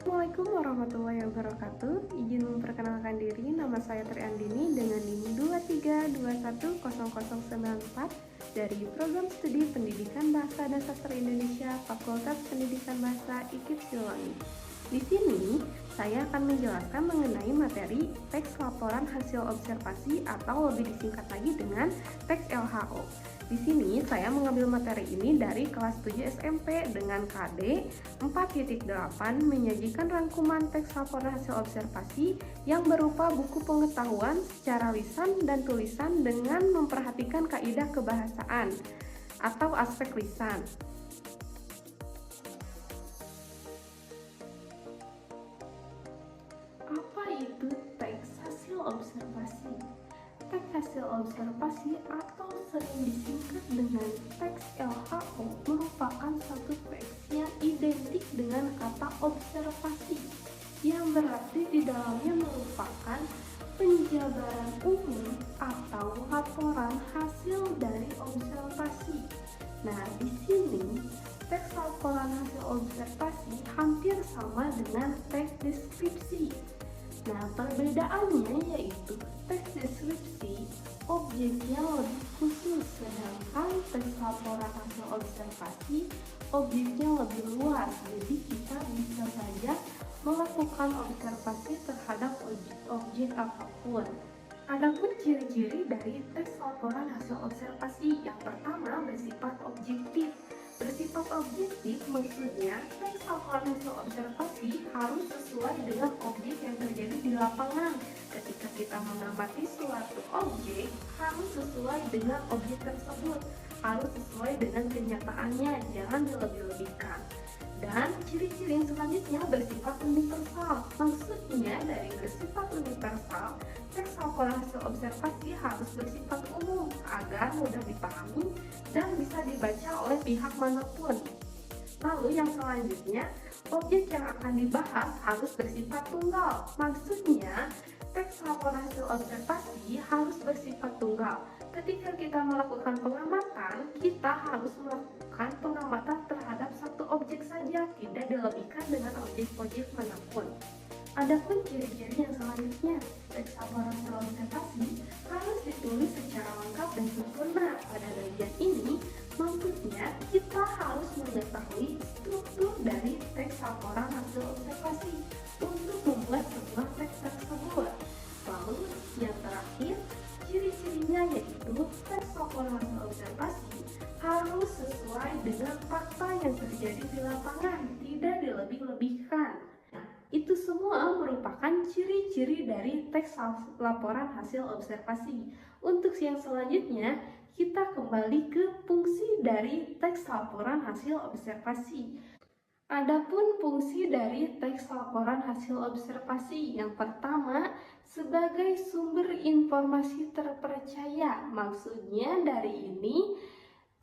Assalamualaikum warahmatullahi wabarakatuh. Izin memperkenalkan diri, nama saya Tri Andini dengan NIM 23210094 dari Program Studi Pendidikan Bahasa dan Sastra Indonesia Fakultas Pendidikan Bahasa IKIP Siliwangi. Di sini, saya akan menjelaskan mengenai materi teks laporan hasil observasi atau lebih disingkat lagi dengan teks LHO. Di sini saya mengambil materi ini dari kelas 7 SMP dengan KD 4.8 menyajikan rangkuman teks laporan hasil observasi yang berupa buku pengetahuan secara lisan dan tulisan dengan memperhatikan kaidah kebahasaan atau aspek lisan. Apa itu teks hasil observasi? Teks hasil observasi atau sering disingkat dengan teks LHO merupakan satu teks yang identik dengan kata observasi, yang berarti di dalamnya merupakan penjabaran umum atau laporan hasil dari observasi. Nah, di sini teks laporan hasil observasi hampir sama dengan teks deskripsi. Nah, perbedaannya yaitu teks deskripsi objeknya lebih khusus, sedangkan teks laporan hasil observasi objeknya lebih luas. Jadi kita bisa saja melakukan observasi terhadap objek apapun. Adapun ciri-ciri dari teks laporan hasil observasi, yang pertama bersifat objektif. Bersifat objektif maksudnya teks laporan hasil observasi harus sesuai dengan objek yang terjadi di lapangan. Ketika kita mengamati suatu objek, harus sesuai dengan objek tersebut, harus sesuai dengan kenyataannya, jangan dilebih-lebihkan. Dan ciri-ciri yang selanjutnya bersifat universal. Maksudnya dari bersifat universal, teks laporan hasil observasi harus bersifat umum agar mudah dipahami dan bisa dibaca oleh pihak manapun. Lalu yang selanjutnya, objek yang akan dibahas harus bersifat tunggal. Maksudnya, teks laporan hasil observasi harus bersifat tunggal. Ketika kita melakukan pengamatan, kita harus melakukan pengamatan terhadap satu objek saja, tidak dilebihkan dengan objek-objek manapun. Adapun ciri-ciri yang selanjutnya, teks laporan hasil observasi harus ditulis secara lengkap dan sempurna. Pada bagian ini, maksudnya kita harus mengetahui struktur dari teks laporan hasil observasi untuk membuat sebuah teks tersebut. Lalu yang terakhir, ciri-cirinya yaitu teks laporan hasil observasi harus sesuai dengan fakta yang terjadi di lapangan, tidak dilebih-lebihkan. Itu semua merupakan ciri-ciri dari teks laporan hasil observasi. Untuk yang selanjutnya, kita kembali ke fungsi dari teks laporan hasil observasi. Adapun fungsi dari teks laporan hasil observasi, yang pertama, sebagai sumber informasi terpercaya. Maksudnya dari ini,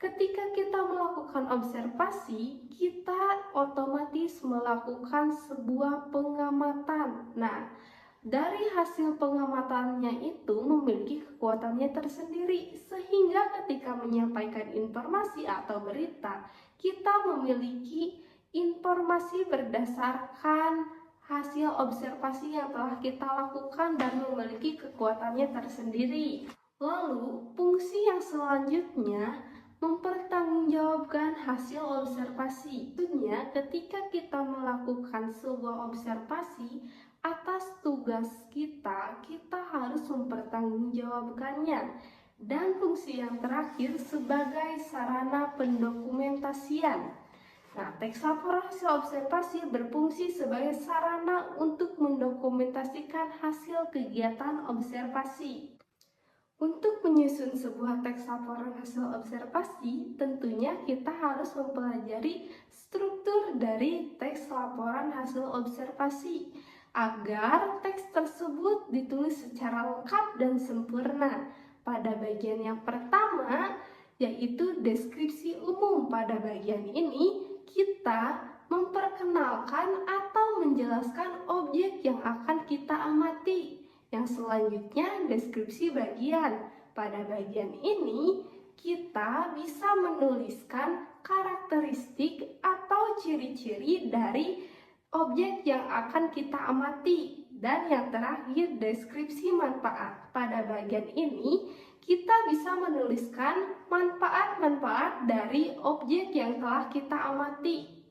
ketika kita melakukan observasi, kita otomatis melakukan sebuah pengamatan. Nah, dari hasil pengamatannya itu memiliki kekuatannya tersendiri, sehingga ketika menyampaikan informasi atau berita, kita memiliki informasi berdasarkan hasil observasi yang telah kita lakukan dan memiliki kekuatannya tersendiri. Lalu, fungsi yang selanjutnya mempertanggungjawabkan hasil observasi. Tentunya ketika kita melakukan sebuah observasi atas tugas kita, kita harus mempertanggungjawabkannya. Dan fungsi yang terakhir sebagai sarana pendokumentasian. Nah, teks laporan hasil observasi berfungsi sebagai sarana untuk mendokumentasikan hasil kegiatan observasi. Untuk menyusun sebuah teks laporan hasil observasi, tentunya kita harus mempelajari struktur dari teks laporan hasil observasi agar teks tersebut ditulis secara lengkap dan sempurna. Pada bagian yang pertama, yaitu deskripsi umum. Pada bagian ini, kita memperkenalkan atau menjelaskan objek yang akan kita amati. Yang selanjutnya, deskripsi bagian. Pada bagian ini, kita bisa menuliskan karakteristik atau ciri-ciri dari objek yang akan kita amati, dan yang terakhir deskripsi manfaat. Pada bagian ini kita bisa menuliskan manfaat-manfaat dari objek yang telah kita amati.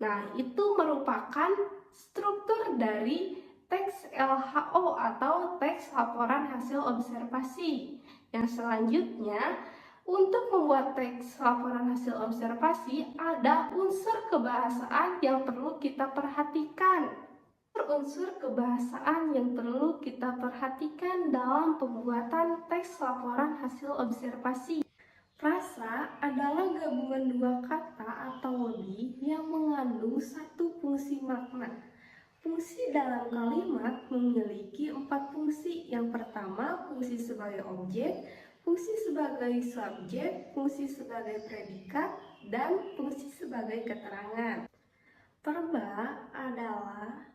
Nah, itu merupakan struktur dari teks LHO atau teks laporan hasil observasi. Yang selanjutnya, untuk membuat teks laporan hasil observasi, ada unsur kebahasaan yang perlu kita perhatikan. Unsur kebahasaan yang perlu kita perhatikan dalam pembuatan teks laporan hasil observasi. Frasa adalah gabungan dua kata atau lebih yang mengandung satu fungsi makna. Fungsi dalam kalimat memiliki 4 fungsi. Yang pertama, fungsi sebagai objek, fungsi sebagai subjek, fungsi sebagai predikat, dan fungsi sebagai keterangan. Verba adalah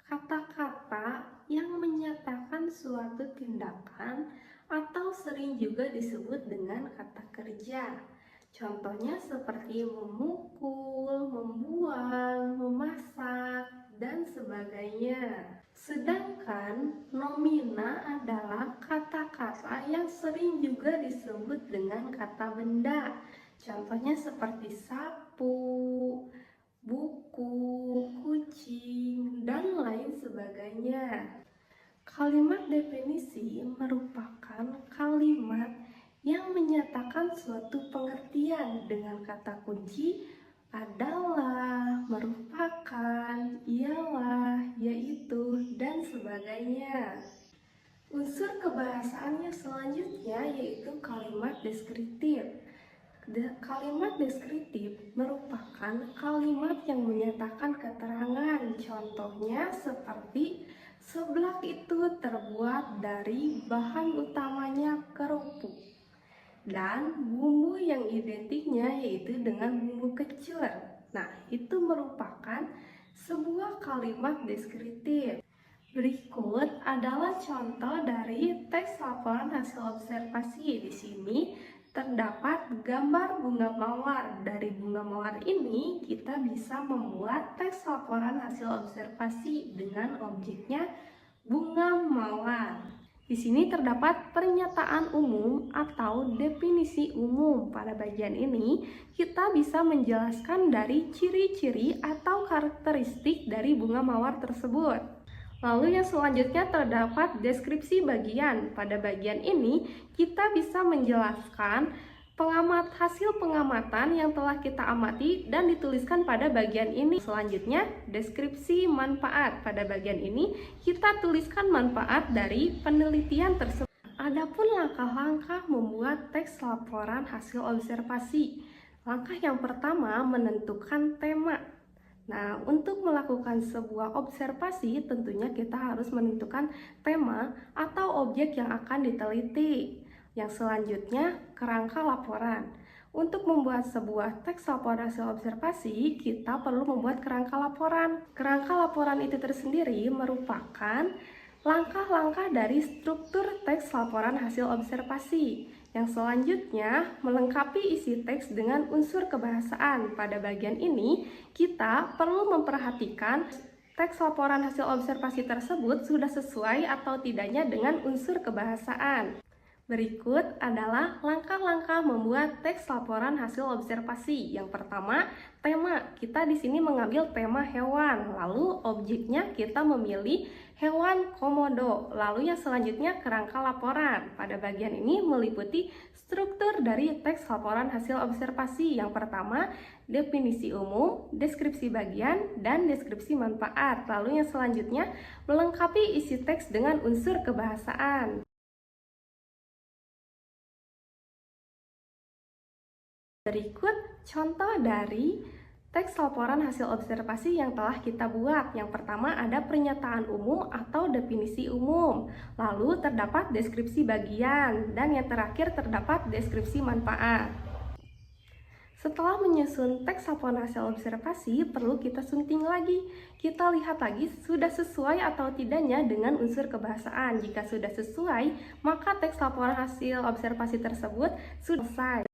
kata-kata yang menyatakan suatu tindakan atau sering juga disebut dengan kata kerja. Contohnya seperti memukul, membuang, memasak, dan sebagainya. Sedangkan nomina adalah kata-kata yang sering juga disebut dengan kata benda. Contohnya seperti sapu, buku, kucing, dan lain sebagainya. Kalimat definisi merupakan kalimat yang menyatakan suatu pengertian dengan kata kunci adalah, merupakan, ialah, yaitu, dan sebagainya. Unsur kebahasaannya selanjutnya yaitu kalimat deskriptif. Kalimat deskriptif merupakan kalimat yang menyatakan keterangan. Contohnya seperti seblak itu terbuat dari bahan utamanya kerupuk, dan bumbu yang identiknya yaitu dengan bumbu kencur. Nah, itu merupakan sebuah kalimat deskriptif. Berikut adalah contoh dari teks laporan hasil observasi. Di sini terdapat gambar bunga mawar. Dari bunga mawar ini kita bisa membuat teks laporan hasil observasi dengan objeknya bunga mawar. Di sini terdapat pernyataan umum atau definisi umum. Pada bagian ini kita bisa menjelaskan dari ciri-ciri atau karakteristik dari bunga mawar tersebut. Lalu yang selanjutnya terdapat deskripsi bagian. Pada bagian ini kita bisa menjelaskan hasil pengamatan yang telah kita amati dan dituliskan pada bagian ini. Selanjutnya deskripsi manfaat. Pada bagian ini kita tuliskan manfaat dari penelitian tersebut. Adapun langkah-langkah membuat teks laporan hasil observasi. Langkah yang pertama, menentukan tema. Nah, untuk melakukan sebuah observasi, tentunya kita harus menentukan tema atau objek yang akan diteliti. Yang selanjutnya, kerangka laporan. Untuk membuat sebuah teks laporan hasil observasi, kita perlu membuat kerangka laporan. Kerangka laporan itu tersendiri merupakan langkah-langkah dari struktur teks laporan hasil observasi. Yang selanjutnya, melengkapi isi teks dengan unsur kebahasaan. Pada bagian ini, kita perlu memperhatikan teks laporan hasil observasi tersebut sudah sesuai atau tidaknya dengan unsur kebahasaan. Berikut adalah langkah-langkah membuat teks laporan hasil observasi. Yang pertama, tema. Kita di sini mengambil tema hewan. Lalu objeknya kita memilih hewan komodo. Lalu yang selanjutnya kerangka laporan. Pada bagian ini meliputi struktur dari teks laporan hasil observasi. Yang pertama, definisi umum, deskripsi bagian, dan deskripsi manfaat. Lalu yang selanjutnya melengkapi isi teks dengan unsur kebahasaan. Berikut contoh dari teks laporan hasil observasi yang telah kita buat. Yang pertama ada pernyataan umum atau definisi umum. Lalu terdapat deskripsi bagian. Dan yang terakhir terdapat deskripsi manfaat. Setelah menyusun teks laporan hasil observasi, perlu kita sunting lagi. Kita lihat lagi sudah sesuai atau tidaknya dengan unsur kebahasaan. Jika sudah sesuai, maka teks laporan hasil observasi tersebut sudah selesai.